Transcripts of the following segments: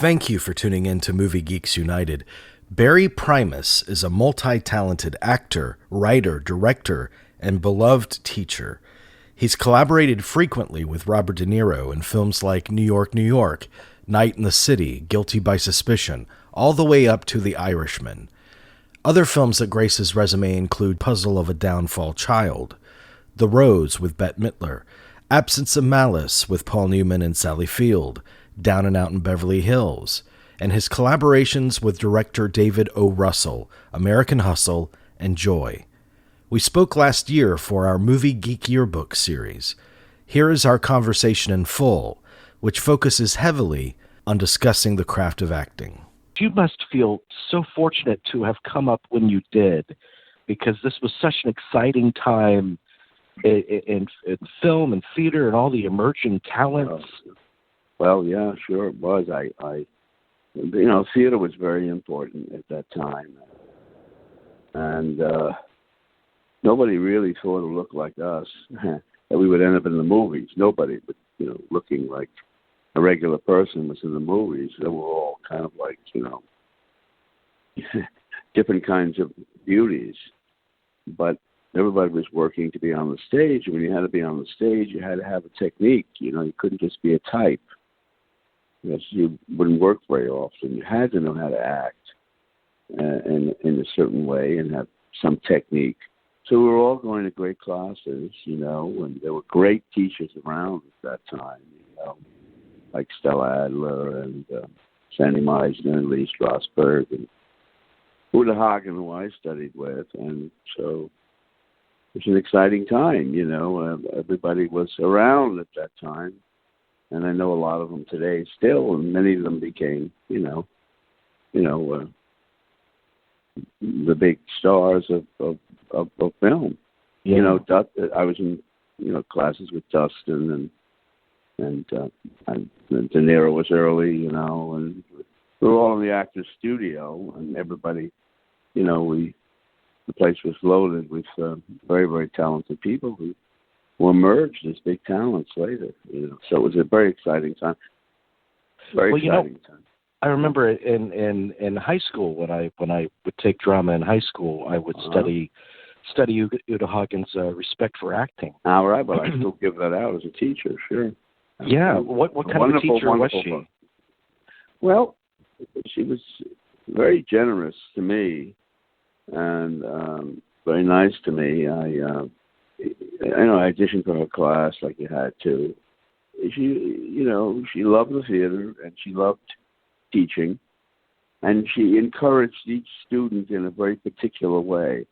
Thank you for tuning in to Movie Geeks United. Barry Primus is a multi-talented actor, writer, director, and beloved teacher. He's collaborated frequently with Robert De Niro in films like New York, New York, Night in the City, Guilty by Suspicion, all the way up to The Irishman. Other films that grace his resume include Puzzle of a Downfall Child, The Rose with Bette Midler, Absence of Malice with Paul Newman and Sally Field, Down and Out in Beverly Hills, and his collaborations with director David O. Russell, American Hustle, and Joy. We spoke last year for our Movie Geek Yearbook series. Here is our conversation in full, which focuses heavily on discussing the craft of acting. You must feel so fortunate to have come up when you did, because this was such an exciting time in film and theater and all the emerging talents. Well, yeah, sure it was. I theater was very important at that time, and nobody really thought it looked like us that we would end up in the movies. Nobody, but looking like a regular person was in the movies. They were all kind of like different kinds of beauties, but everybody was working to be on the stage. And when you had to be on the stage, you had to have a technique. You couldn't just be a type. Yes, you wouldn't work very often. You had to know how to act in a certain way and have some technique. So we were all going to great classes, and there were great teachers around at that time, like Stella Adler and Sandy Meisner and Lee Strasberg and Uta Hagen, who I studied with. And so it was an exciting time, everybody was around at that time. And I know a lot of them today still, and many of them became, the big stars of film. Yeah. I was in, classes with Dustin and De Niro was early, and we were all in the Actors Studio, and everybody, the place was loaded with very, very talented people who emerged as big talents later. So it was a very exciting time. Time. I remember in high school when I would take drama in high school, I would study Uta Hagen's Respect for Acting. All right, but I still give that out as a teacher, sure. Yeah, what kind of a teacher was she? Book. Well, she was very generous to me and very nice to me. I auditioned for her class like you had to. She loved the theater and she loved teaching, and she encouraged each student in a very particular way.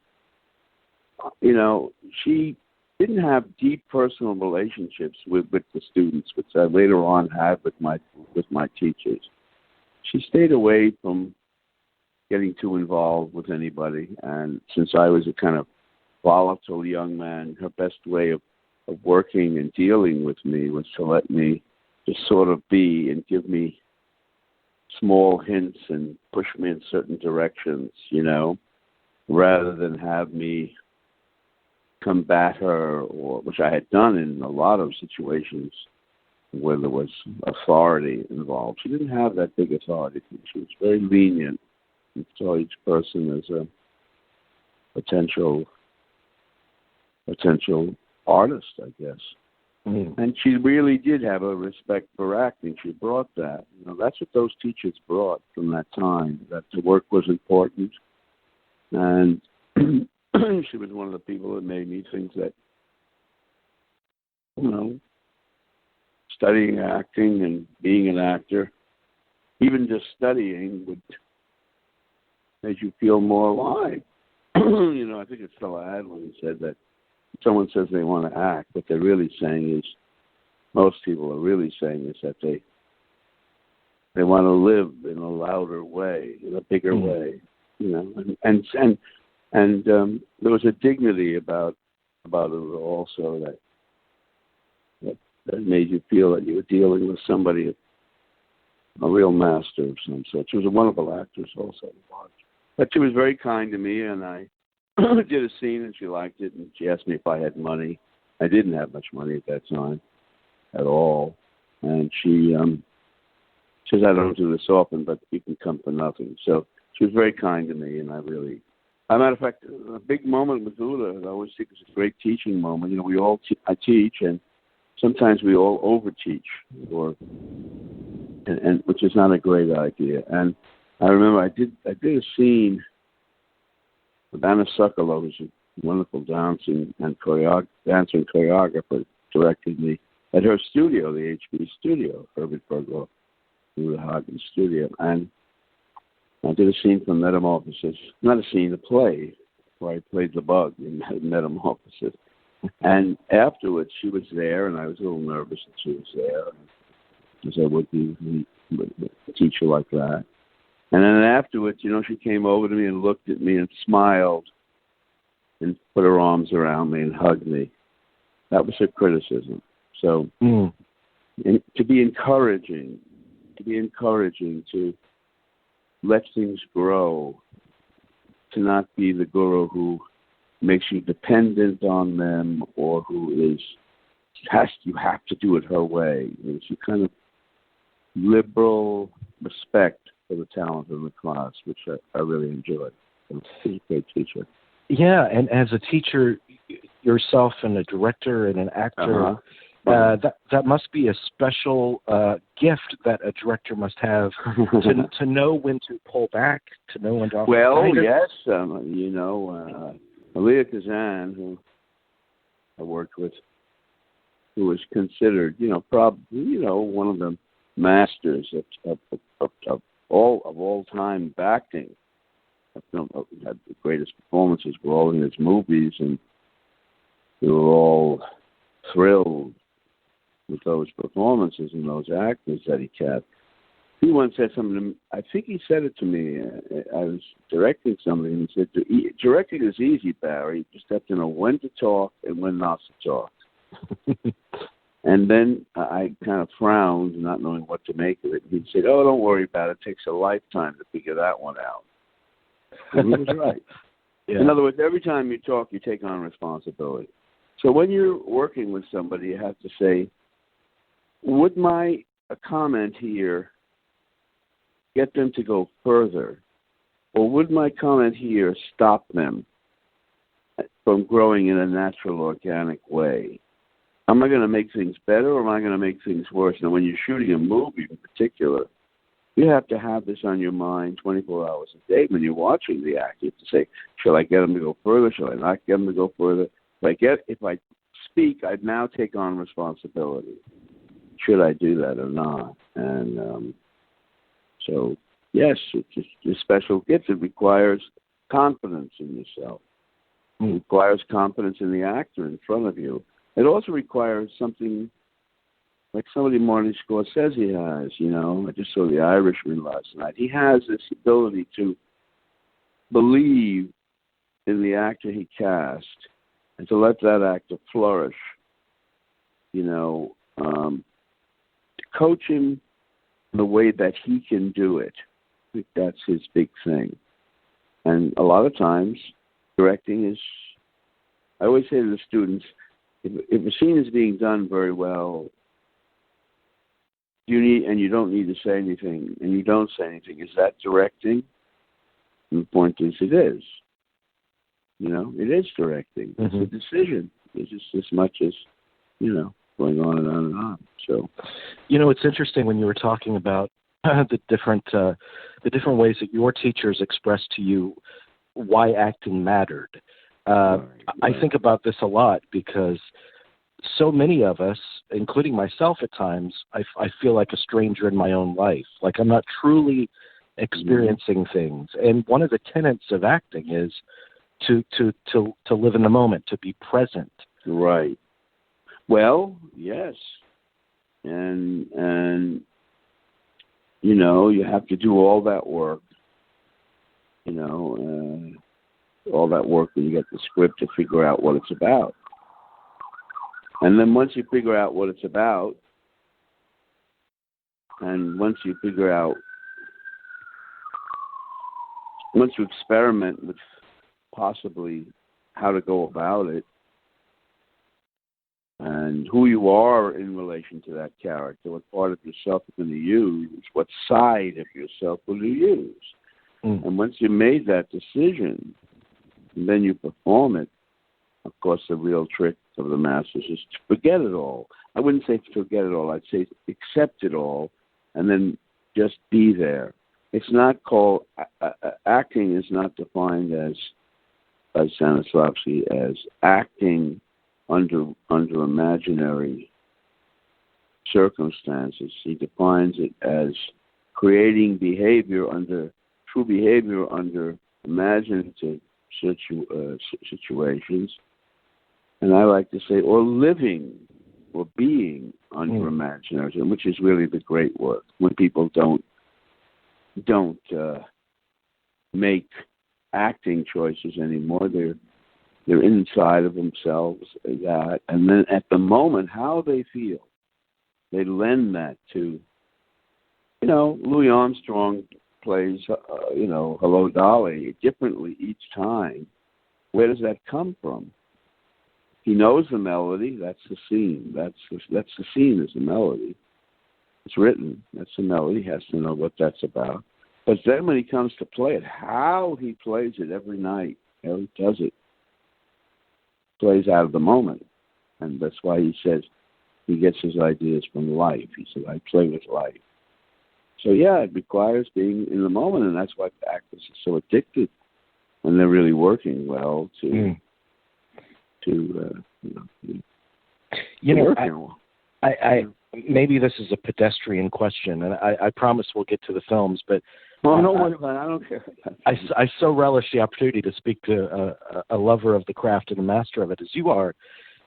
She didn't have deep personal relationships with the students, which I later on had with my teachers. She stayed away from getting too involved with anybody, and since I was a kind of volatile young man, her best way of working and dealing with me was to let me just sort of be and give me small hints and push me in certain directions, rather than have me combat her, or which I had done in a lot of situations where there was authority involved. She didn't have that big authority. She was very lenient and saw each person as a potential artist, I guess. Mm-hmm. And she really did have a respect for acting. She brought that. That's what those teachers brought from that time, that the work was important. And she was one of the people that made me think that, studying acting and being an actor, even just studying, would make you feel more alive. I think it's Stella Adler who said that someone says they want to act, what they're really saying is, most people are really saying is that they want to live in a louder way, in a bigger way, and there was a dignity about it also that made you feel that you were dealing with somebody, a real master of some sort. She was a wonderful actress also to watch. But she was very kind to me, and I did a scene and she liked it, and she asked me if I had money. I didn't have much money at that time at all, and she says I don't do this often, but you can come for nothing. So she was very kind to me, and I really, as a matter of fact, a big moment with Ulla, I always think it's a great teaching moment. You know, we all, I teach, and sometimes we all over-teach, and which is not a great idea. And I remember I did a scene with Anna Sokolow, who's a wonderful dancer and choreographer, directed me at her studio, the HB studio, Herbert Berghoff, Ulla Hagen's studio. And I did a scene from Metamorphosis, not a scene, a play, where I played the bug in Metamorphosis. And afterwards, she was there, and I was a little nervous that she was there, as I would be with a teacher like that. And then afterwards, you know, she came over to me and looked at me and smiled and put her arms around me and hugged me. That was her criticism. So and to be encouraging, to let things grow, to not be the guru who makes you dependent on them or who you have to do it her way. It's a kind of liberal respect for the talent in the class, which I really enjoyed. She's a great teacher. Yeah, and as a teacher yourself and a director and an actor, that must be a special gift that a director must have to know when to pull back, to know when to offer guidance. Yes, you know, Elia Kazan, who I worked with, who was considered, you know, probably, you know, one of the masters of all time acting. Had the greatest performances were all in his movies, and we were all thrilled with those performances and those actors that he kept. He once said something to me, I think he said it to me. I was directing something, and he said, directing is easy, Barry. You just have to know when to talk and when not to talk. And then I kind of frowned, not knowing what to make of it. He'd say, oh, don't worry about it. It takes a lifetime to figure that one out. And he was right. Yeah. In other words, every time you talk, you take on responsibility. So when you're working with somebody, you have to say, would my comment here get them to go further? Or would my comment here stop them from growing in a natural, organic way? Am I going to make things better, or am I going to make things worse? Now, when you're shooting a movie in particular, you have to have this on your mind 24 hours a day when you're watching the act. You have to say, shall I get them to go further? Shall I not get them to go further? If I speak, I now take on responsibility. Should I do that or not? And so, yes, it's a special gift. It requires confidence in yourself. It requires confidence in the actor in front of you. It also requires something like somebody Marty Scorsese has, you know. I just saw The Irishman last night. He has this ability to believe in the actor he cast and to let that actor flourish, you know, to coach him in the way that he can do it. I think that's his big thing. And a lot of times, directing is, I always say to the students, if a scene is being done very well, you don't need to say anything, and you don't say anything. Is that directing? And the point is, it is. You know, it is directing. It's a decision. It's just as much as, you know, going on and on and on. So, you know, it's interesting when you were talking about the different ways that your teachers expressed to you why acting mattered. Right. I think about this a lot because so many of us, including myself at times, I feel like a stranger in my own life. Like I'm not truly experiencing things. And one of the tenets of acting is to live in the moment, to be present. Right. Well, yes. And you know, you have to do all that work, you know, all that work when you get the script to figure out what it's about. And then once you figure out what it's about, and once you experiment with possibly how to go about it, and who you are in relation to that character, what part of yourself you're going to use, what side of yourself will you use. And once you made that decision, and then you perform it, of course, the real trick of the masters is to forget it all. I wouldn't say forget it all. I'd say accept it all, and then just be there. It's not called acting is not defined as by Stanislavski as acting under imaginary circumstances. He defines it as creating true behavior under imaginative situations, and I like to say, or living or being under imaginary, which is really the great work. When people don't make acting choices anymore, they're inside of themselves, and then at the moment, how they feel, they lend that to. Louis Armstrong plays, Hello Dolly differently each time. Where does that come from? He knows the melody. That's the scene. That's the scene is the melody. It's written. That's the melody. He has to know what that's about. But then when he comes to play it, how he plays it every night, how he does it, plays out of the moment. And that's why he says he gets his ideas from life. He said, I play with life. So, yeah, it requires being in the moment, and that's why actors are so addicted, and they're really working well to I maybe this is a pedestrian question, and I promise we'll get to the films, but I don't care. I so relish the opportunity to speak to a lover of the craft and a master of it as you are,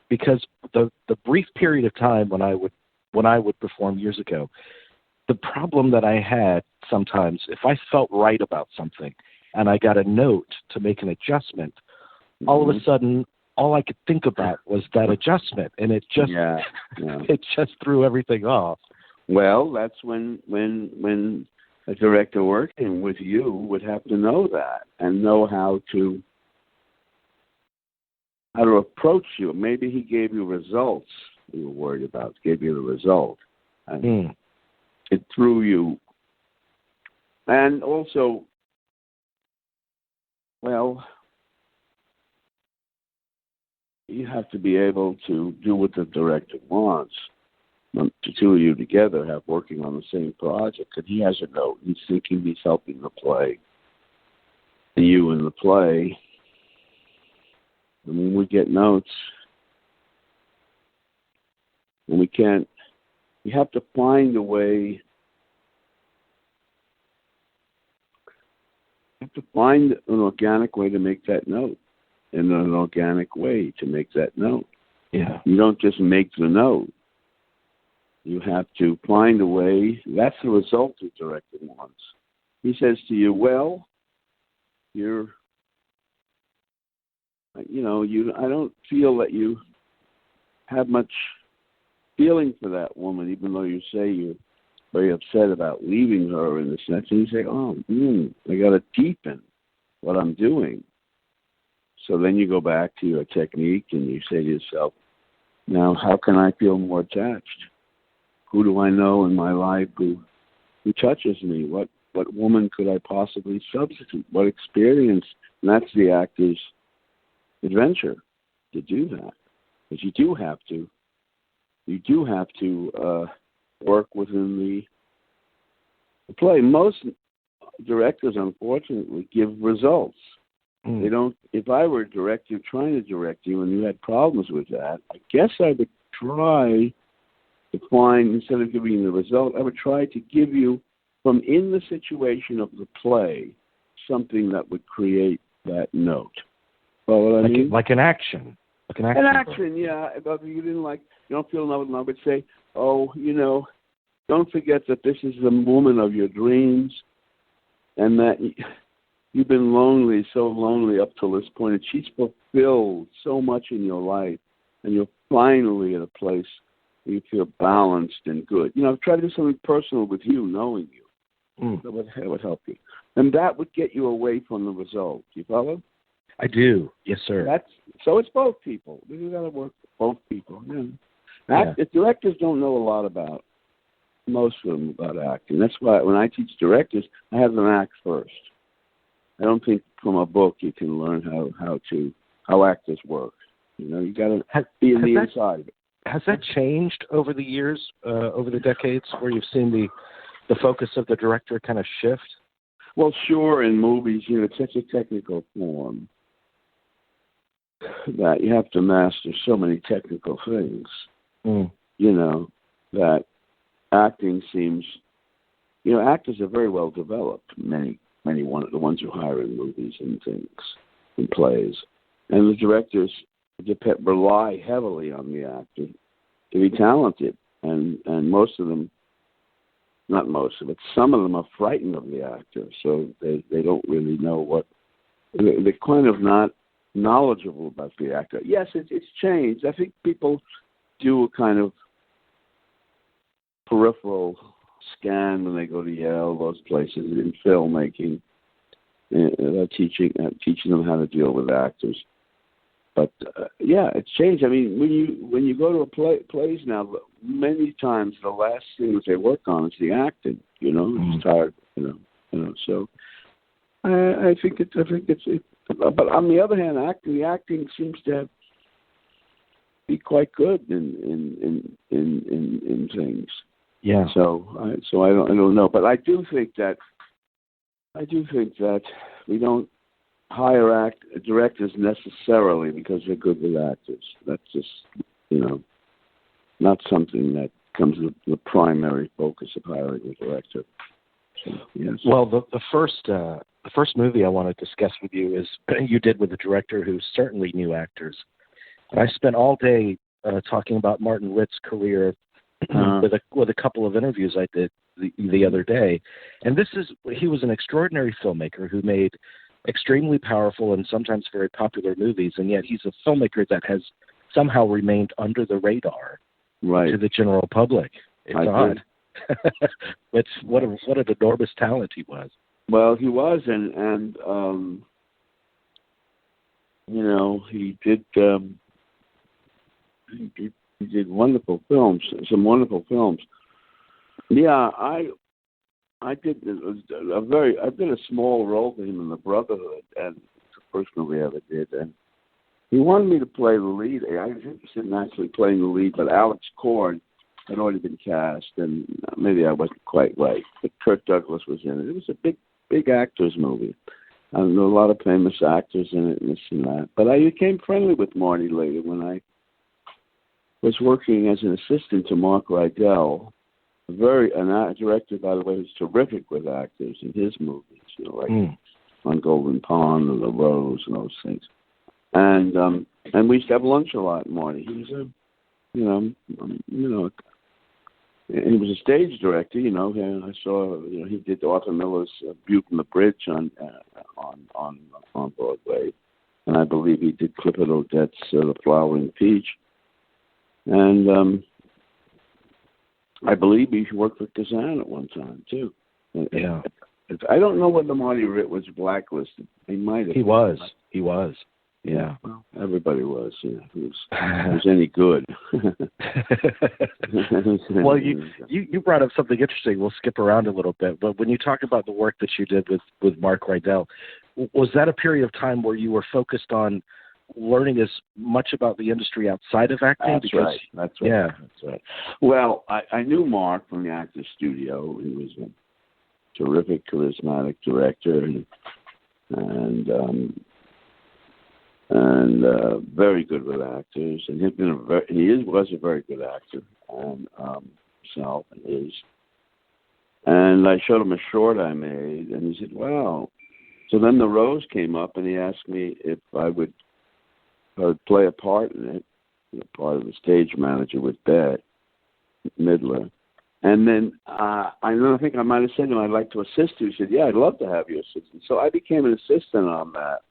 because the brief period of time when I would perform years ago, the problem that I had sometimes, if I felt right about something and I got a note to make an adjustment, all of a sudden, all I could think about was that adjustment, and it just it just threw everything off. Well, that's when a director working with you would have to know that and know how to approach you. Maybe he gave you results you were worried about, gave you the result, and it threw you. And also, well, you have to be able to do what the director wants. The two of you together have working on the same project, and he has a note. He's thinking he's helping the play. And you in the play, and when we get notes, and we have to find a way, an organic way to make that note, and an organic way to make that note. Yeah. You don't just make the note. You have to find a way. That's the result the director wants. He says to you, well, I don't feel that you have much feeling for that woman, even though you say you're very upset about leaving her in the sense. And you say, I got to deepen what I'm doing. So then you go back to your technique and you say to yourself, now how can I feel more attached? Who do I know in my life who touches me? What woman could I possibly substitute? What experience? And that's the actor's adventure to do that. But you do have to work within the play. Most directors, unfortunately, give results. They don't. If I were a director trying to direct you and you had problems with that, I guess I would try to find, instead of giving you the result, I would try to give you, from in the situation of the play, something that would create that note. Follow what I mean? Like an action. An action, yeah. If you don't feel nothing, I would say, don't forget that this is the woman of your dreams, and that you've been so lonely up till this point, and she's fulfilled so much in your life, and you're finally at a place where you feel balanced and good. Try to do something personal with you, knowing you. That would help you. And that would get you away from the result. You follow? I do. Yes, sir. So it's both people. You got to work with both people. Yeah. Directors don't know a lot about, most of them, about acting. That's why when I teach directors, I have them act first. I don't think from a book you can learn how actors work. You got to be in the inside of it. Has that changed over the years, over the decades, where you've seen the focus of the director kind of shift? Well, sure, in movies, it's such a technical form that you have to master so many technical things, that acting seems, actors are very well developed, many the ones who hire in movies and things, and plays. And the directors rely heavily on the actor to be talented, and most of them, not most of it, some of them are frightened of the actor, so they don't really know what, they're kind of not knowledgeable about the actor. Yes, it's changed. I think people do a kind of peripheral scan when they go to Yale, those places in filmmaking, teaching them how to deal with actors. But it's changed. I mean, when you go to plays now, many times the last things they work on is the acting. It's tired. So I think it's. But on the other hand, the acting seems to be quite good in things. Yeah. So I don't know, but I do think that we don't hire directors necessarily because they're good with actors. That's just not something that comes with the primary focus of hiring a director. So, yes. Well, the first movie I want to discuss with you is you did with a director who certainly knew actors. And I spent all day talking about Martin Ritt's career with a couple of interviews I did the other day. And he was an extraordinary filmmaker who made extremely powerful and sometimes very popular movies, and yet he's a filmmaker that has somehow remained under the radar to the general public. It's odd. It's what an enormous talent he was. Well, he was, and he did wonderful films, some wonderful films. Yeah, I did I did a small role for him in The Brotherhood, and it's the first movie I ever did. And he wanted me to play the lead. I was interested in actually playing the lead, but Alex Korn had already been cast, and maybe I wasn't quite right. But Kirk Douglas was in it. It was a big actors movie. And there were a lot of famous actors in it, and this and that. But I became friendly with Marty later when I was working as an assistant to Mark Rydell, a director, by the way, who's terrific with actors in his movies, like On Golden Pond and The Rose and those things. And we used to have lunch a lot, Marty. He was he was a stage director, and I saw, he did Arthur Miller's Butte and the Bridge on Broadway, and I believe he did Clifford Odets' The Flowering Peach, and I believe he worked with Kazan at one time too. Yeah, I don't know whether Marty Ritt was blacklisted. He might have. He was. Yeah. Well, everybody was. Who's any good? Well, you brought up something interesting. We'll skip around a little bit, but when you talk about the work that you did with Mark Rydell, was that a period of time where you were focused on learning as much about the industry outside of acting? That's right. Yeah, that's right. Well, I knew Mark from the Actors Studio. He was a terrific, charismatic director, and very good with actors, and was a very good actor, and himself and his. And I showed him a short I made, and he said, "Wow!" So then The Rose came up, and he asked me if I would play a part in it, part of the stage manager with Bette Midler. And then I think I might have said to him, "I'd like to assist you." He said, "Yeah, I'd love to have you assistant." So I became an assistant on that.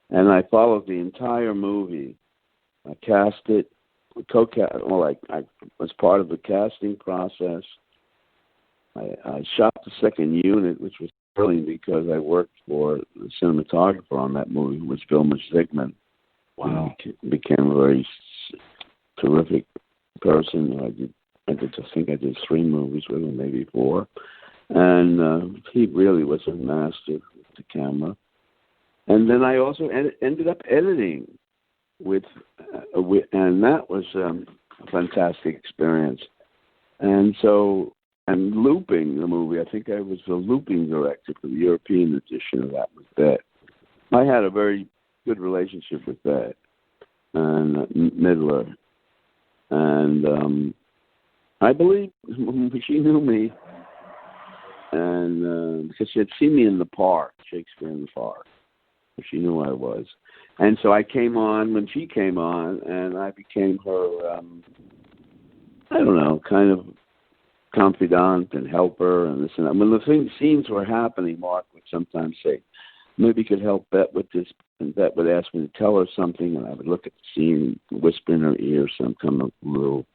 And I followed the entire movie. I cast it, I was part of the casting process. I shot the second unit, which was thrilling because I worked for the cinematographer on that movie, who was Vilmos Zsigmond. Wow. He became a very terrific person. I think I did 3 movies with him, maybe 4. And he really was a master with the camera. And then I also ended up editing with and that was a fantastic experience. And looping the movie, I think I was the looping director for the European edition of that with Bet. I had a very good relationship with Bet and Midler. And I believe she knew me, and because she had seen me in the park, Shakespeare in the Park. She knew I was. And so I came on when she came on, and I became her, I don't know, kind of confidant and helper and this and that. When the scenes were happening, Mark would sometimes say, maybe you could help Bet with this, and Bet would ask me to tell her something, and I would look at the scene and whisper in her ear some kind of little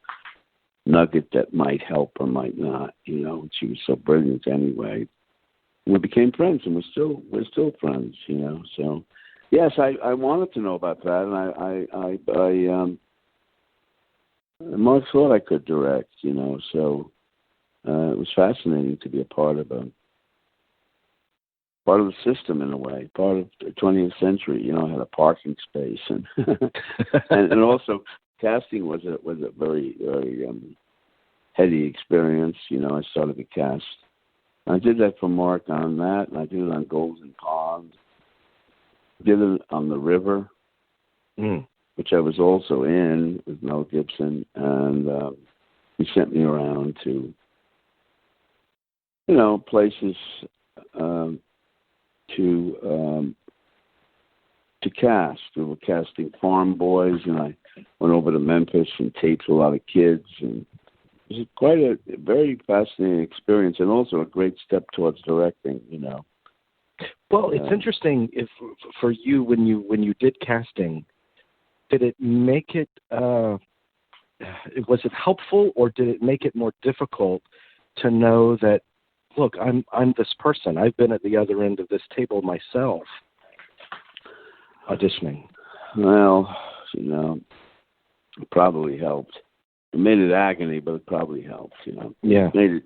nugget that might help or might not, and she was so brilliant anyway. We became friends, and we're still friends, So, yes, I wanted to know about that, and I Mark thought I could direct, So it was fascinating to be a part of the system in a way, part of the 20th century. I had a parking space, and and also casting was a very very heady experience. I started to cast. I did that for Mark on that, and I did it on Golden Pond. Did it on The River, which I was also in with Mel Gibson, and he sent me around to, places to cast. We were casting Farm Boys, and I went over to Memphis and taped a lot of kids, and it was quite a very fascinating experience, and also a great step towards directing. Well, it's interesting for you when you did casting. Did it make it? Was it helpful, or did it make it more difficult to know that? Look, I'm this person. I've been at the other end of this table myself, auditioning. Well, it probably helped. It made it agony, but it probably helped. Yeah. It made it.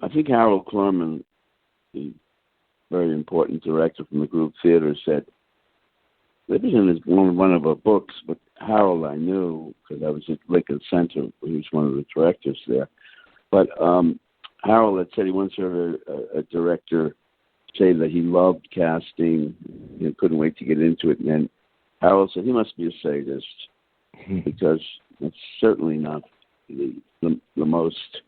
I think Harold Clurman, the very important director from the group theater, said, it was in one of our books, but Harold I knew because I was at Lincoln Center. He was one of the directors there. But Harold had said he once heard a director say that he loved casting and couldn't wait to get into it. And then Harold said he must be a sadist because it's certainly not the most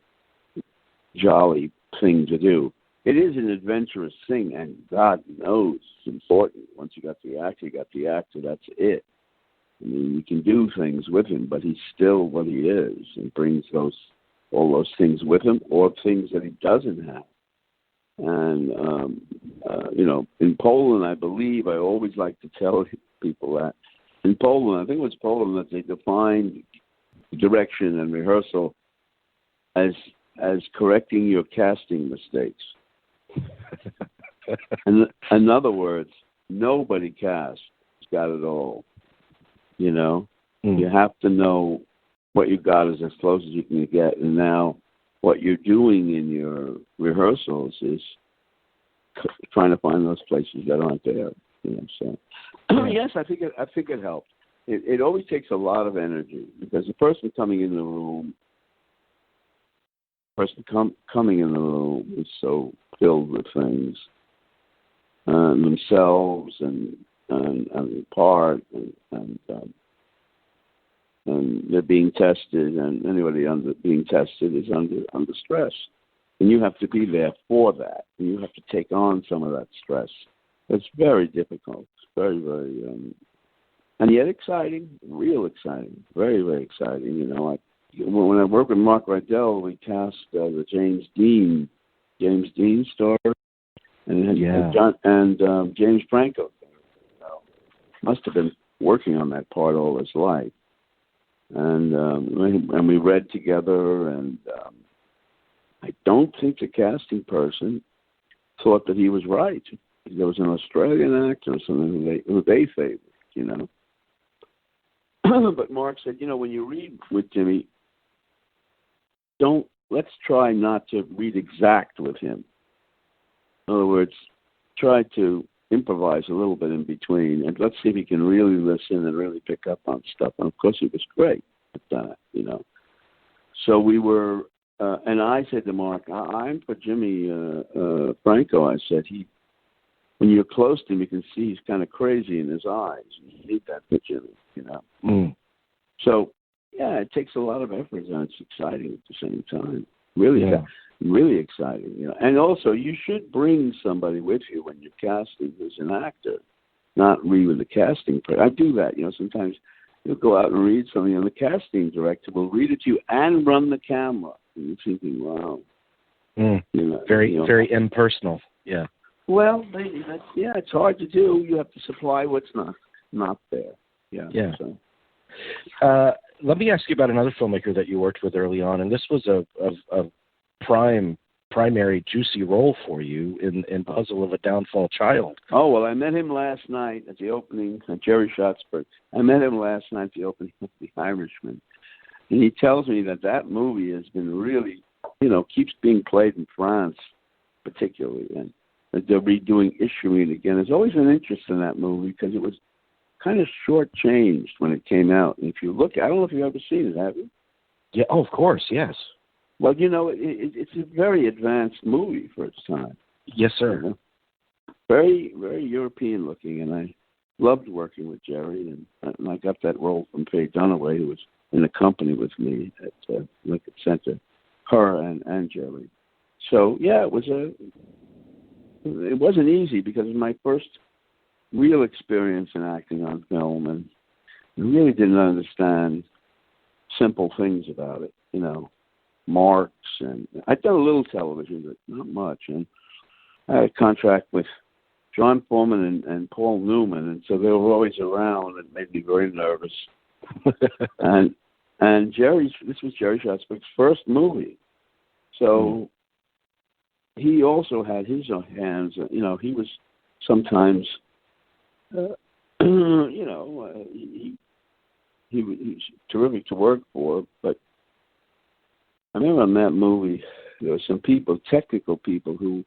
jolly thing to do. It is an adventurous thing, and God knows it's important. Once you got the actor, that's it. I mean, you can do things with him, but he's still what he is and brings all those things with him or things that he doesn't have. And, in Poland, I believe, I always like to tell people that in Poland, I think it was Poland that they defined direction and rehearsal as correcting your casting mistakes. And in other words, nobody casts got it all. You have to know what you got is as close as you can get, and now what you're doing in your rehearsals is trying to find those places that aren't there. So yes, I think it helped. It always takes a lot of energy because the person coming in the room is so filled with things themselves and the part and they're being tested, and anybody being tested is under stress, and you have to be there for that, and you have to take on some of that stress. It's very difficult. It's very, very, and yet exciting, real exciting, very, very exciting. When I worked with Mark Rydell, we cast the James Dean story, and James Franco. Must have been working on that part all his life. And we read together, and I don't think the casting person thought that he was right. There was an Australian actor or something who they favored, you know. But Mark said, you know, when you read with Jimmy, let's try not to read exact with him. In other words, try to improvise a little bit in between, and let's see if he can really listen and really pick up on stuff. And of course, he was great at that, you know. So we were, and I said to Mark, I'm for Jimmy Franco. I said, when you're close to him, you can see he's kind of crazy in his eyes. You need that for Jimmy, you know. Mm. So, yeah, it takes a lot of effort, and it's exciting at the same time. Really, really exciting, you know. And also, you should bring somebody with you when you're casting who's an actor, not read with the casting. I do that, you know. Sometimes you'll go out and read something, and the casting director will read it to you and run the camera. And you're thinking, wow. Mm. You know, Very impersonal, yeah. Well, it's hard to do. You have to supply what's not there. Yeah. Yeah. So. Let me ask you about another filmmaker that you worked with early on, and this was a primary juicy role for you in Puzzle of a Downfall Child. Oh, well, I met him last night at the opening, Jerry Schatzberg. I met him last night at the opening of The Irishman, and he tells me that movie has been really, you know, keeps being played in France particularly, and that they're issuing it again. There's always an interest in that movie because it was kind of shortchanged when it came out. And if you look, I don't know if you've ever seen it, have you? Yeah, of course, yes. Well, you know, it's a very advanced movie for its time. Yes, sir. You know? Very, very European looking, and I loved working with Jerry, and I got that role from Faye Dunaway, who was in the company with me at Lincoln Center, her and Jerry. So, yeah, it wasn't easy because it was my first real experience in acting on film, and I really didn't understand simple things about it, you know, marks, and I'd done a little television, but not much, and I had a contract with John Foreman and Paul Newman, and so they were always around, and it made me very nervous. and this was Jerry Schatzberg's first movie, so he also had his own hands, you know, he was sometimes you know, he was terrific to work for, but I remember in that movie there were some people, technical people, who,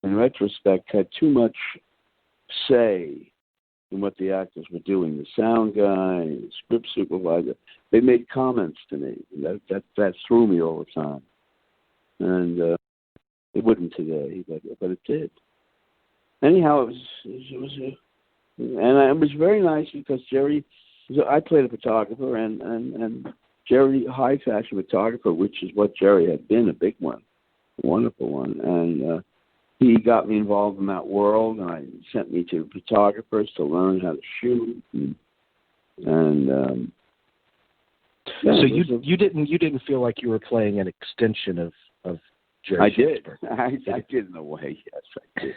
in retrospect, had too much say in what the actors were doing. The sound guy, the script supervisor, they made comments to me. That threw me all the time, and it wouldn't today, but it did. Anyhow, it was very nice because Jerry, I played a photographer, and Jerry, high fashion photographer, which is what Jerry had been, a big one, a wonderful one, and he got me involved in that world, and I sent me to photographers to learn how to shoot, and yeah, so you didn't feel like you were playing an extension of Jerry I did. Schatzberg. I did in a way. Yes, I did.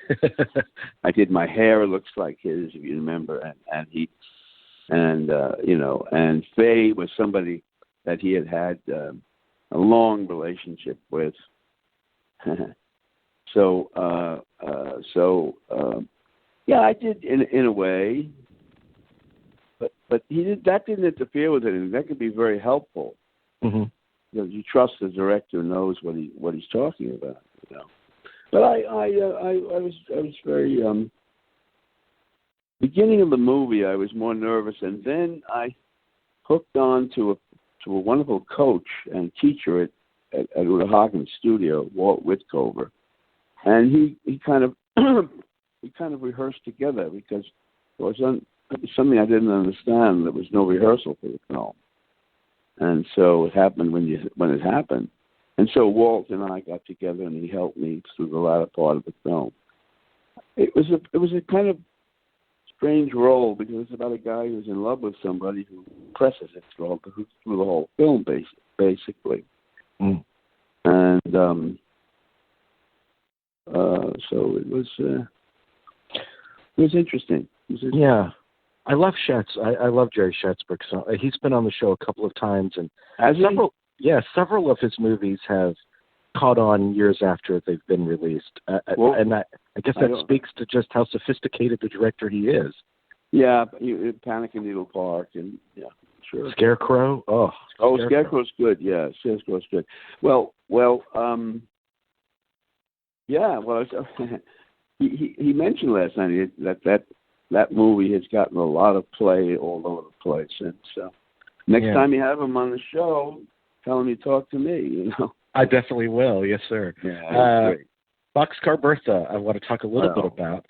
I did. My hair looks like his, if you remember, and he, and you know, and Faye was somebody that he had a long relationship with. So yeah, I did in a way, but that didn't interfere with it, and that could be very helpful. Mm-hmm. You trust the director knows what he's talking about, you know. But I was very beginning of the movie. I was more nervous, and then I hooked on to a wonderful coach and teacher at Uta Hagen's studio, Walt Whitcover, and he kind of rehearsed together because it was something I didn't understand. There was no rehearsal for the film. And so it happened when it happened. And so Walt and I got together, and he helped me through the latter part of the film. It was a kind of strange role because it's about a guy who's in love with somebody who presses it through the whole film, basically. Mm. And so it was interesting. Yeah. I love I love Jerry Schatzberg. So he's been on the show a couple of times, and several of his movies have caught on years after they've been released. And I guess that speaks to just how sophisticated the director he is. Yeah, Panic in Needle Park, and yeah, sure. Scarecrow? Scarecrow's good. Yeah, Scarecrow's good. Well, yeah. Well, he mentioned last night that movie has gotten a lot of play all over the place, and so next time you have him on the show, tell him you talk to me. You know, I definitely will. Yes, sir. Yeah, great. Boxcar Bertha, I want to talk a little bit about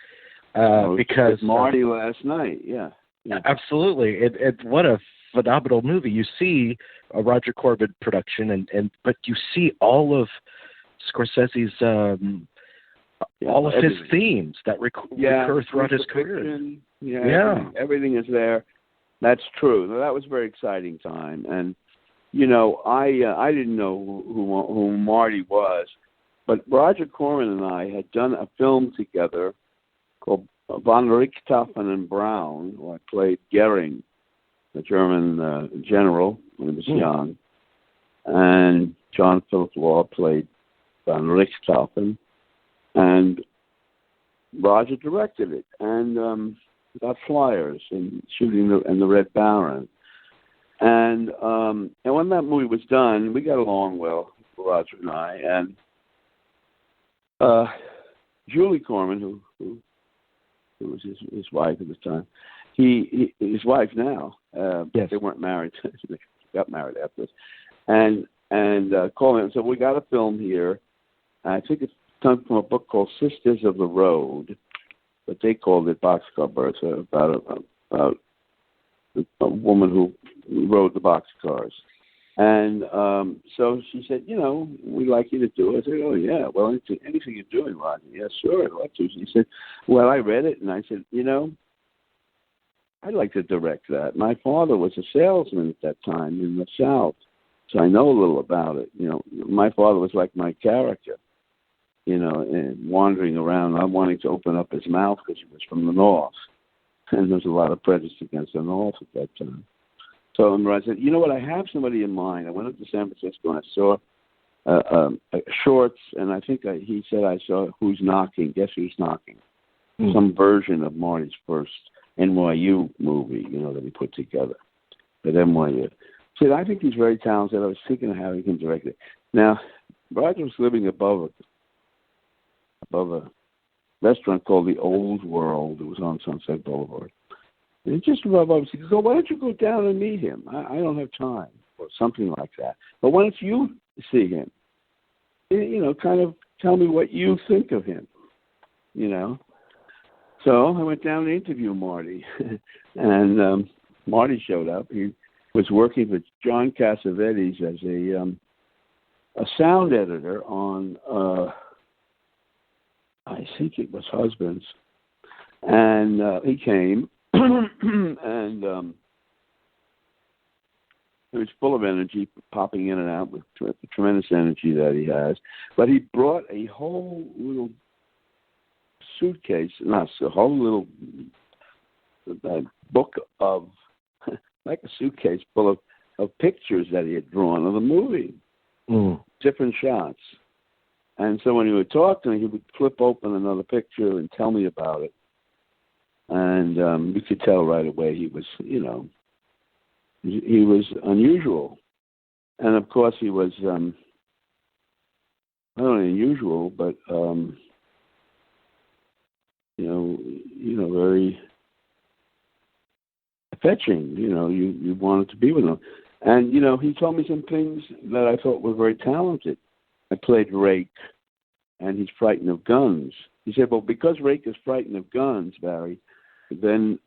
because with Marty last night. Yeah. Absolutely. And what a phenomenal movie. You see a Roger Corman production, but you see all of Scorsese's all of his themes that recur throughout his career. Everything is there. That's true. That was a very exciting time, and you know, I didn't know who Marty was, but Roger Corman and I had done a film together called Von Richthofen and Braun, where I played Goering, the German general when he was young, and John Philip Law played Von Richthofen, and Roger directed it, and got flyers and shooting the Red Baron, and when that movie was done, we got along well, Roger and I, and Julie Corman, who was his wife at the time, his wife now. Yes. They weren't married; they got married after this, and called me and said, "We got a film here. I think it's come from a book called Sisters of the Road, but they called it Boxcar Bertha, about a woman who rode the boxcars." And so she said, "You know, we'd like you to do it." I said, "Oh, yeah, well, anything you're doing, Roger." "Yeah, sure, I'd love to." She said, "Well, I read it," and I said, "You know, I'd like to direct that. My father was a salesman at that time in the South, so I know a little about it. You know, my father was like my character, you know, and wandering around, not wanting to open up his mouth because he was from the North. And there was a lot of prejudice against the North at that time. So I said, you know what, I have somebody in mind. I went up to San Francisco and I saw shorts, and I think he said I saw Who's Knocking. Guess Who's Knocking? Some version of Marty's first NYU movie, you know, that he put together at NYU. I said, I think he's very talented. I was thinking of having him direct it. Now, Roger was living above a restaurant called the Old World. It was on Sunset Boulevard. And just above us, he goes, "Oh, why don't you go down and meet him? I don't have time," or something like that. "But why don't you see him? You know, kind of tell me what you think of him, you know." So I went down to interview Marty, and Marty showed up. He was working for John Cassavetes as a sound editor on, I think it was Husbands. And he came, and he was full of energy, popping in and out with tremendous energy that he has. But he brought a whole little suitcase, not a whole little book of, like a suitcase full of pictures that he had drawn of the movie, different shots. And so when he would talk to me, he would flip open another picture and tell me about it. And we could tell right away he was, you know, he was unusual. And of course he was not only unusual, but you know, very fetching. You know, you wanted to be with him. And you know, he told me some things that I thought were very talented. I played Rake, and he's frightened of guns. He said, "Well, because Rake is frightened of guns, Barry, then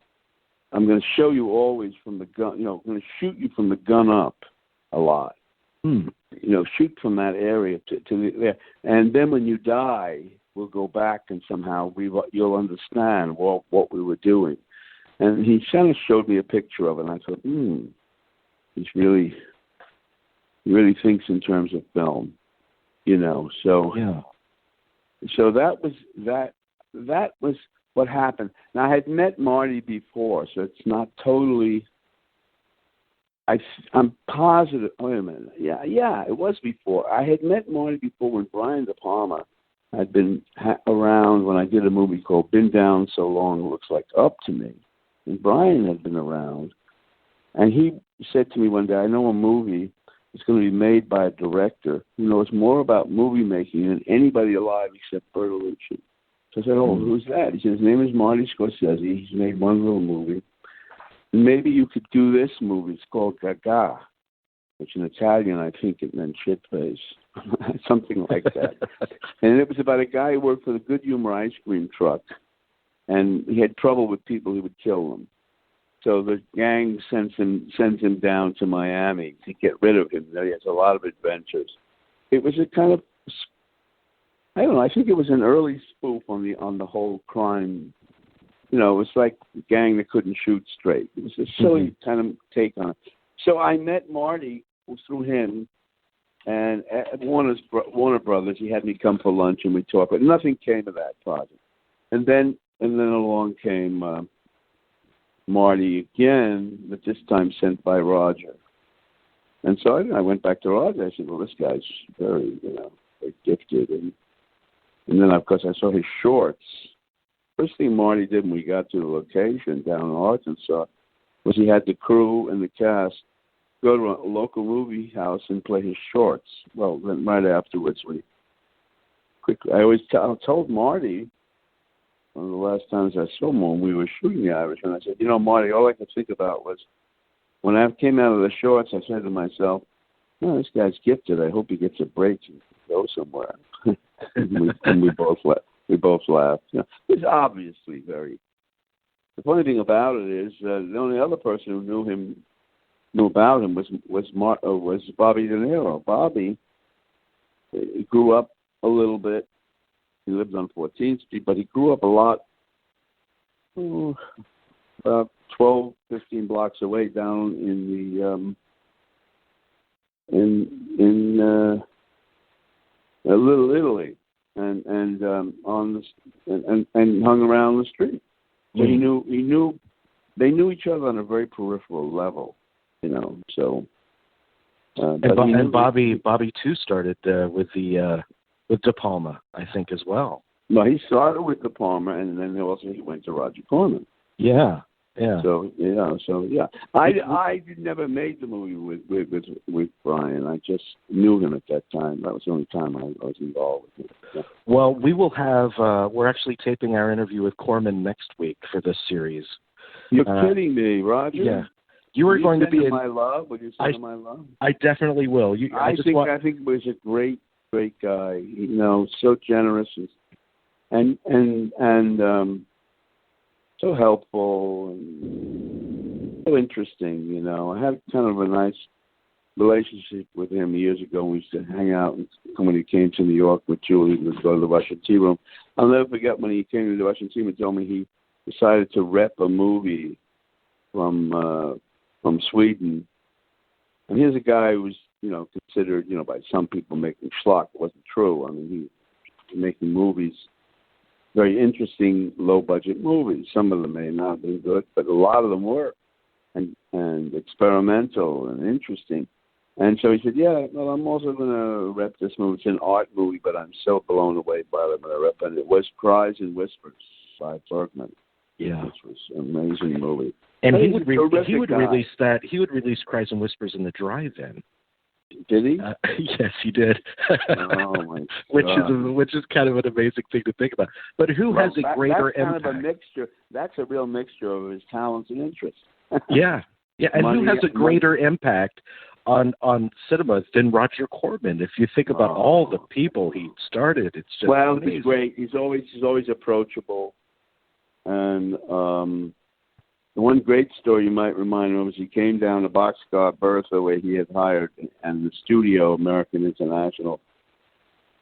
I'm going to show you always from the gun. You know, I'm going to shoot you from the gun up a lot. You know, shoot from that area to there, and then when you die, we'll go back and somehow you'll understand what we were doing." And he kind of showed me a picture of it, and I thought, he really thinks in terms of film, you know. So yeah. So that was what happened. Now I had met Marty before, so it's not totally I'm positive. Wait a minute. Yeah, it was before. I had met Marty before when Brian De Palma had been around when I did a movie called Been Down So Long It Looks Like Up to Me. And Brian had been around. And he said to me one day, I know a movie is going to be made by a director who knows more about movie making than anybody alive except Bertolucci. So I said, who's that? He said, his name is Marty Scorsese. He's made one little movie. Maybe you could do this movie. It's called Gaga, which in Italian I think it meant shit face, something like that. And it was about a guy who worked for the Good Humor ice cream truck, and he had trouble with people who would kill him. So the gang sends him down to Miami to get rid of him. He has a lot of adventures. It was a kind of, I don't know. I think it was an early spoof on the whole crime. You know, it was like a gang that couldn't shoot straight. It was a silly kind of take on it. So I met Marty through him, and at Warner Brothers, he had me come for lunch and we talked, but nothing came of that project. And then along came Marty again, but this time sent by Roger. And so I went back to Roger. I said, well, this guy's very gifted. And then, of course, I saw his shorts. First thing Marty did when we got to the location down in Arkansas was he had the crew and the cast go to a local movie house and play his shorts. Well, then right afterwards, I always told Marty, one of the last times I saw him when we were shooting The Irishman, I said, Marty, all I could think about was when I came out of the shorts, I said to myself, this guy's gifted. I hope he gets a break and go somewhere. and we both laughed. It's obviously very. The funny thing about it is the only other person who knew about him was Bobby De Niro. Bobby grew up a little bit. He lived on 14th Street, but he grew up a lot, about 12, 15 blocks away down in Little Italy. And hung around the street. So they knew each other on a very peripheral level, So. And Bobby too started with De Palma, I think, as well. No, he started with De Palma, and then he went to Roger Corman. Yeah. So I never made the movie with Brian. I just knew him at that time. That was the only time I was involved with him. Yeah. Well, we will have. We're actually taping our interview with Corman next week for this series. You're kidding me, Roger? Yeah. You are going to be in my love. Would you send him my love? I definitely will. I think he was a great guy. So generous and so helpful and so interesting, I had kind of a nice relationship with him years ago. We used to hang out, and when he came to New York with Julie, we'd go to the Russian Tea Room. I'll never forget when he came to the Russian Tea Room and told me he decided to rep a movie from Sweden. And here's a guy who was, considered, by some people making schlock. It wasn't true. I mean, he was making movies, very interesting, low-budget movies. Some of them may not have been good, but a lot of them were, and experimental and interesting. And so he said, well, I'm also going to rep this movie. It's an art movie, but I'm so blown away by it. I'm going to rep it. It was Cries and Whispers by Bergman. Yeah. Which was an amazing movie. And he would release that. He would release Cries and Whispers in the drive-in. Did he? Yes, he did. Oh my God. which is kind of an amazing thing to think about. But who has a greater impact? Kind of a mixture. That's a real mixture of his talents and interests. Yeah. And who has a greater impact on cinema than Roger Corman? If you think about all the people he started, it's just amazing. He's great. He's always approachable, and the one great story you might remind him of is he came down to Boxcar Bertha, where he had hired, and the studio, American International,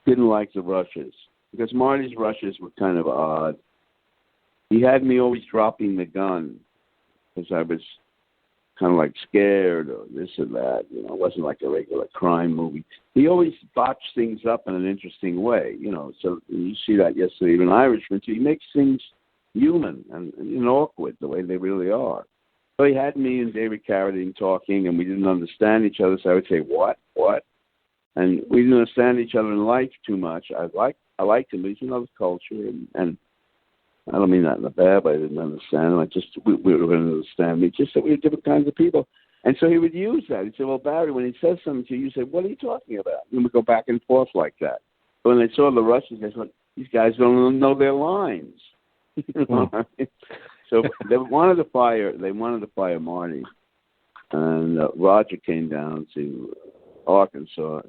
didn't like the rushes because Marty's rushes were kind of odd. He had me always dropping the gun because I was kind of like scared or this or that. It wasn't like a regular crime movie. He always botched things up in an interesting way, So you see that yesterday in Irishman too. He makes things human and awkward the way they really are. So he had me and David Carradine talking, and we didn't understand each other. So I would say, "What? What?" And we didn't understand each other in life too much. I liked him, but he's another culture, and I don't mean that in a bad way. I didn't understand him. We were going to understand me. Just that we were different kinds of people. And so he would use that. He'd say, "Well, Barry, when he says something to you, you say, 'What are you talking about?'" And we'd go back and forth like that. But when they saw the Russians, they thought, "These guys don't know their lines." You know what I mean? So they wanted to fire Marty, and Roger came down to Arkansas.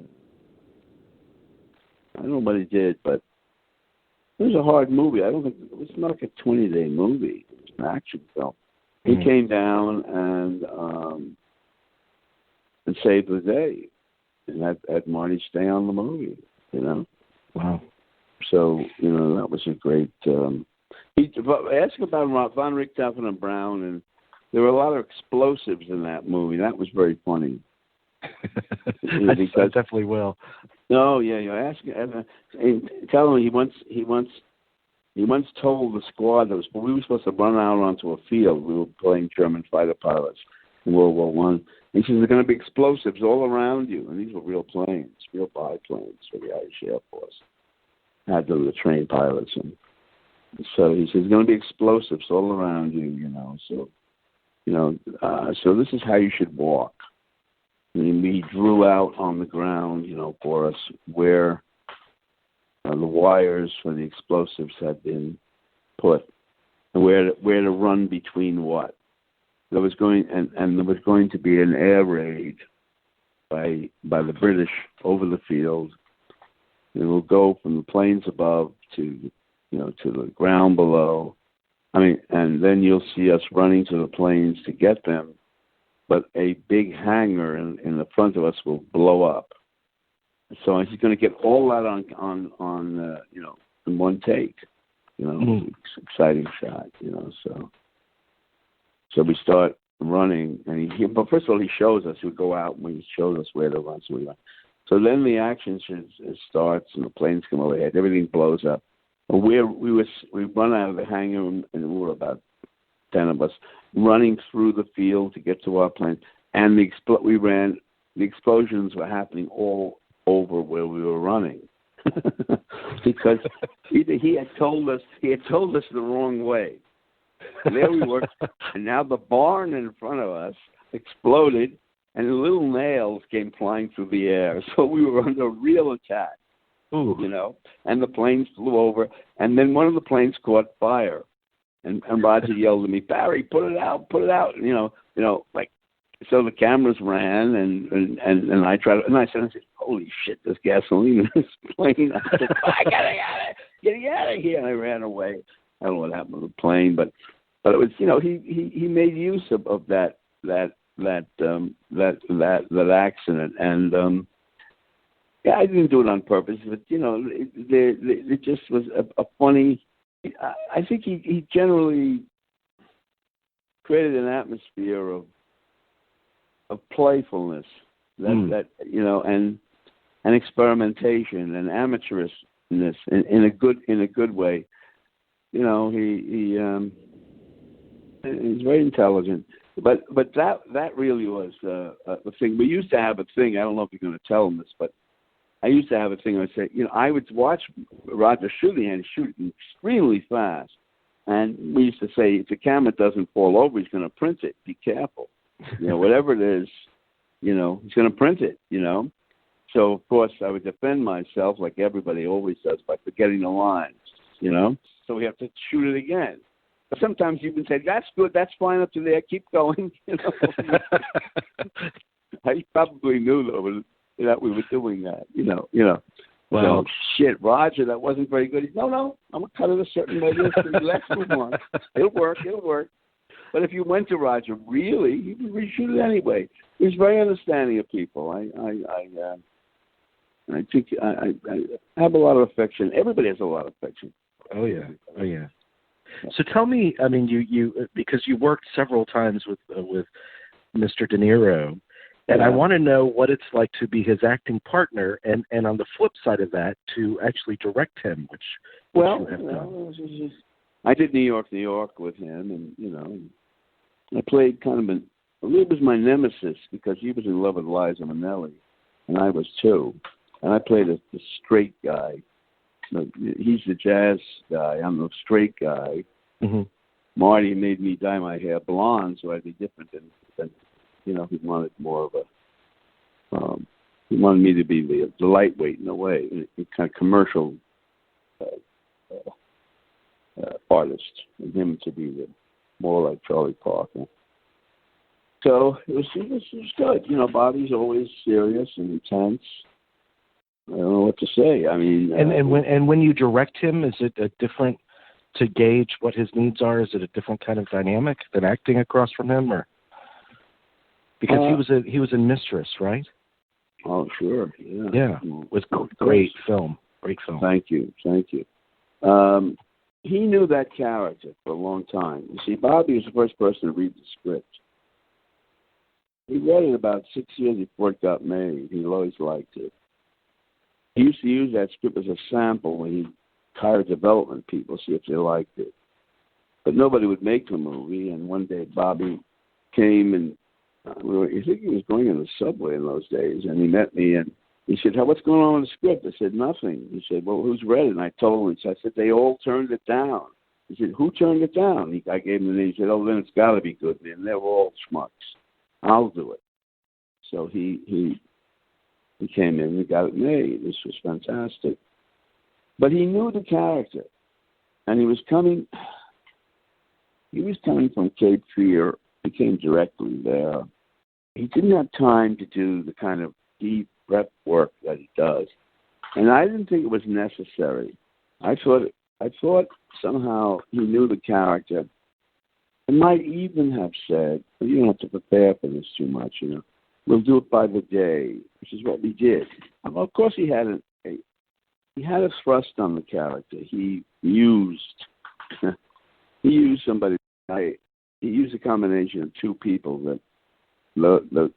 I don't know what he did, but it was a hard movie. I don't think it was not like a 20-day movie. It was an action film. He came down and saved the day, and had Marty stay on the movie. You know. Wow. So that was a great. Ask about Von Richthofen and Brown, and there were a lot of explosives in that movie. That was very funny. I definitely will. No, yeah. Ask. Tell him he once told the squad we were supposed to run out onto a field. We were playing German fighter pilots in World War One. He says, "There are going to be explosives all around you," and these were real planes, real biplanes for the Irish Air Force. Had to train pilots, and so he says, "There's going to be explosives all around you, So this is how you should walk." And he drew out on the ground, for us where the wires for the explosives had been put, and where to run between what. There was going to be an air raid by the British over the field. It will go from the planes above to the ground below. And then you'll see us running to the planes to get them, but a big hangar in the front of us will blow up. So he's going to get all that on in one take. It's an exciting shot. So we start running, and but first of all he shows us. He would go out and he shows us where to run. So then the action starts, and the planes come overhead. Everything blows up. We run out of the hangar, and we were about 10 of us running through the field to get to our plane. And the explosions were happening all over where we were running, because he had told us the wrong way. And there we were, and now the barn in front of us exploded, and the little nails came flying through the air. So we were under real attack. Ooh. And the planes flew over, and then one of the planes caught fire, and Roger yelled at me, "Barry, put it out!" So the cameras ran, and I tried, and I said, "Holy shit, there's gasoline in this plane!" I said, "I gotta get out of here!" And I ran away. I don't know what happened to the plane, but it was, he made use of that accident, and I didn't do it on purpose, but it just was a funny. I think he generally created an atmosphere of playfulness, and experimentation and amateurishness in a good way. He's very intelligent. But that really was the thing. We used to have a thing. I don't know if you're going to tell him this, but I used to have a thing. I would say, I would watch Roger shooting and shooting extremely fast. And we used to say, if the camera doesn't fall over, he's going to print it. Be careful. Whatever it is, he's going to print it, So, of course, I would defend myself like everybody always does by forgetting the lines, So we have to shoot it again. But sometimes you can say, "That's good, that's fine up to there, keep going." I probably knew though that we were doing that, Well, shit, Roger, that wasn't very good. No, I'm gonna cut it a certain way. Let's move on. It'll work. But if you went to Roger, really, he would reshoot it anyway. He was very understanding of people. I think I have a lot of affection. Everybody has a lot of affection. Oh yeah. So tell me, you because you worked several times with Mr. De Niro, and I want to know what it's like to be his acting partner, and on the flip side of that, to actually direct him, which you have done. I did New York with him, and I played kind of he was my nemesis because he was in love with Liza Minnelli, and I was too. And I played the straight guy. He's the jazz guy. I'm the straight guy. Mm-hmm. Marty made me dye my hair blonde, so I'd be different than he wanted more of a. He wanted me to be the lightweight in a way, kind of commercial artist, and him to be more like Charlie Parker. So it was good. Bobby's always serious and intense. I don't know what to say. I mean, and when you direct him, is it a different to gauge what his needs are? Is it a different kind of dynamic than acting across from him, or because he was in Mistress, right? Oh, sure, yeah. Yeah, it was great film. Great film. Thank you. He knew that character for a long time. You see, Bobby was the first person to read the script. He read it about 6 years before it got made. He always liked it. He used to use that script as a sample when he hired development people, see if they liked it. But nobody would make the movie, and one day Bobby came, and I think he was going in the subway in those days, and he met me, and he said, what's going on with the script? I said, nothing. He said, well, who's read it? And I told him. So I said, they all turned it down. He said, who turned it down? I gave him the name. He said, oh, then it's got to be good, man. They're all schmucks. I'll do it. So he came in and got it made. This was fantastic. But he knew the character, and he was coming from Cape Fear. He came directly there. He didn't have time to do the kind of deep prep work that he does, and I didn't think it was necessary. I thought somehow he knew the character, and might even have said, well, "You don't have to prepare for this too much, We'll do it by the day," which is what we did. Well, of course, he had a thrust on the character. He used somebody. He used a combination of two people that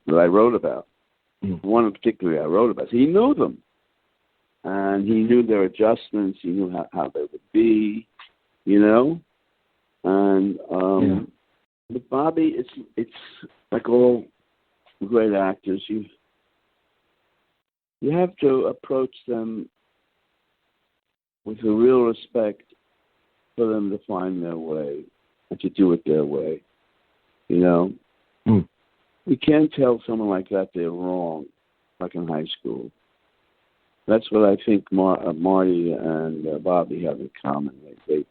I wrote about. Mm. One in particular I wrote about. So he knew them, and he knew their adjustments. He knew how they would be, And with Bobby, it's like all great actors. You have to approach them with a real respect for them to find their way and to do it their way. Mm. You can't tell someone like that they're wrong, like in high school. That's what I think Marty and Bobby have in common. They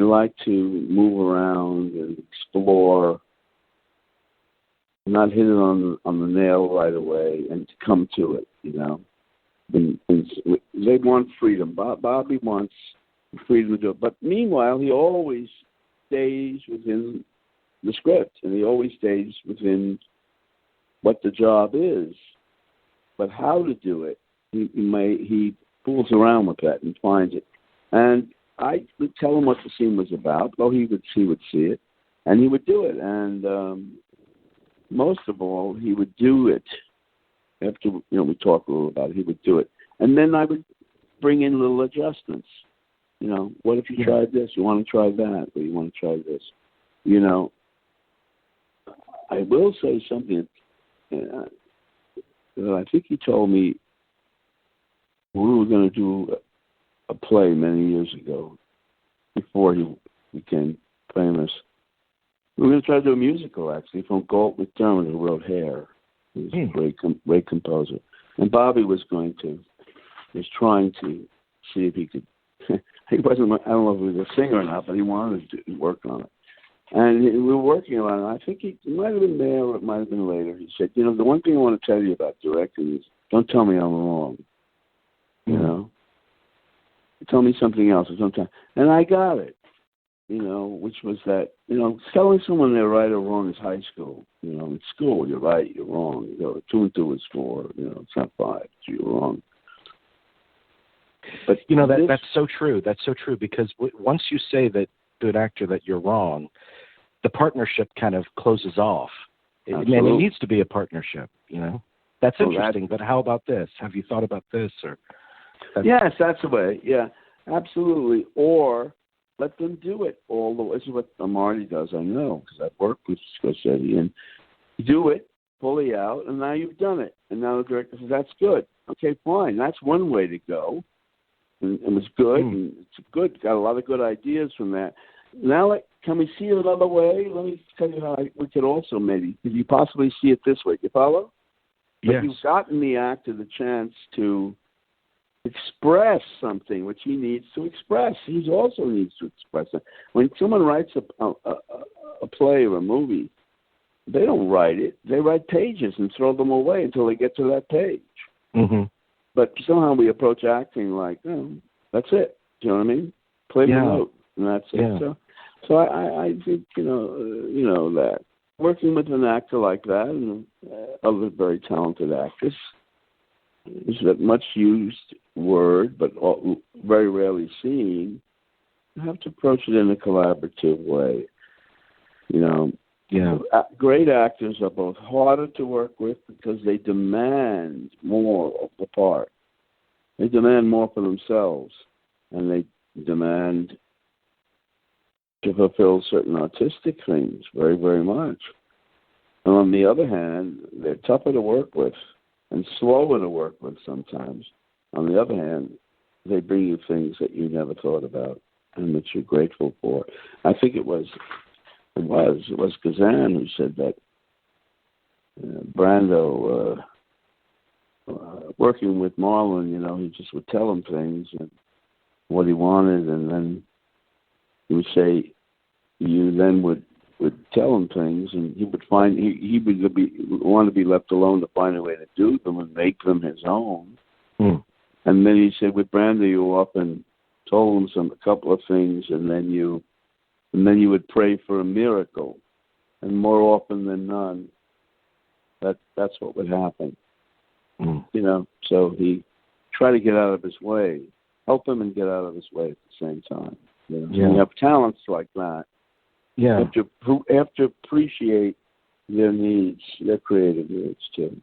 like to move around and explore, not hit it on the nail right away, and to come to it. They want freedom. Bobby wants freedom to do it, but meanwhile, he always stays within the script, and he always stays within what the job is. But how to do it, he fools around with that and finds it. And I would tell him what the scene was about. Well, he would see it, and he would do it. And most of all, he would do it after we talked a little about it. He would do it, and then I would bring in little adjustments. What if you tried this? You want to try that, or you want to try this? I will say something that I think he told me when we were going to do a play many years ago, before he became famous. We were going to try to do a musical, actually, from Galt McDermott, who wrote Hair. He was a great composer. And Bobby was trying to see if he could. He wasn't. I don't know if he was a singer or not, but he wanted to work on it. And we were working on it. I think it might have been there, or it might have been later. He said, the one thing I want to tell you about directing is, don't tell me I'm wrong. Tell me something else or something. And I got it. Which was that, telling someone they're right or wrong is high school. In school, you're right, you're wrong. 2 and 2 is 4. It's not 5. So you're wrong. But that's so true. That's so true, because once you say that to an actor that you're wrong, the partnership kind of closes off. And it needs to be a partnership. That's interesting. But how about this? Have you thought about this? Or yes, that's the way. Yeah, absolutely. Or let them do it. This is what Marty does, I know, because I've worked with Scorsese. And you do it, fully out, and now you've done it. And now the director says, that's good. Okay, fine. That's one way to go. And it was good, and it's good. Got a lot of good ideas from that. Now, can we see it another way? Let me tell you how we could also maybe. Could you possibly see it this way? You follow? But Yes. you've gotten the actor the chance to express something which he needs to express. He also needs to express it. When someone writes a play or a movie, they don't write it. They write pages and throw them away until they get to that page. Mm-hmm. But somehow we approach acting like, oh, that's it. Do you know what I mean? Play the note, and that's it. So I think you know that working with an actor like that and other very talented actors is that much used word, but very rarely seen. You have to approach it in a collaborative way. You know, great actors are both harder to work with because they demand more of the part. They demand more for themselves, and they demand to fulfill certain artistic things very, very much. And on the other hand, they're tougher to work with and slower to work with sometimes. On the other hand, they bring you things that you never thought about and that you're grateful for. I think it was Kazan who said that Brando, working with Marlon, you know, he just would tell him things and what he wanted, and then he would say, you then would tell him things, and he would find he would want to be left alone to find a way to do them and make them his own. And then he said, with Brando, you often told him a couple of things, and then you would pray for a miracle, and more often than none, that's what would happen. You know, so he tried to get out of his way, help him and get out of his way at the same time. You know? When you have talents like that, you have to appreciate their needs, their creative needs too.